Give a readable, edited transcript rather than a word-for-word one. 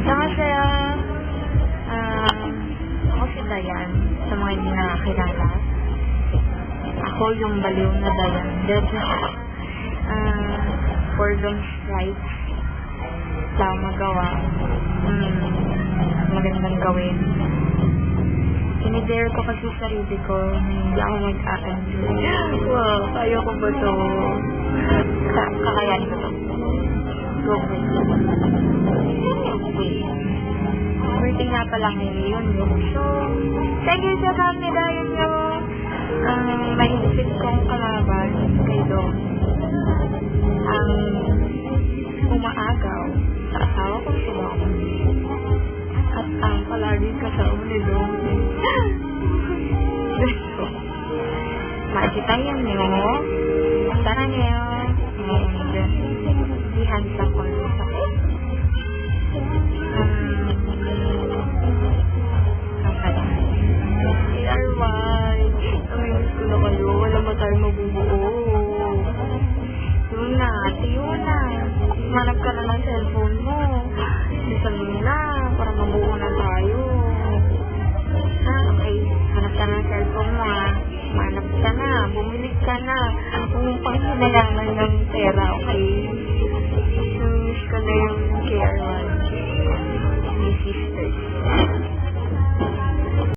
Kaya, ako si Dayan, sa mga hindi nakakilala. Ako yung baliw na Dayan. Then, for those rights, lang magawa. Magandang gawin. Sinidare ko kasi sarili ko, hindi ako mag-a-enjoy. Wow, kaya ko ba ito? Kakayanin ko ito. Go with it. Birthday nga pa lang yun. So, thank you sa kami dahil yung maisip kong kalaban kay Dom. Ang umaagaw sa asawa ko si Dom. At ang palaging kasama ni Dom. Makikitayan niyo. Sana niyo. Ihansa ko sa sakit. Arway, naminis ko na kayo. Wala ba tayo mabubuo? Yun na, tiyo na. Manap ka na ng cellphone mo. Bisan mo na, para mabuo na tayo. Okay. Manap ka na ng cellphone mo, ha. Manap ka na, bumili ka na. Kung pang hinayangan ng pera, okay?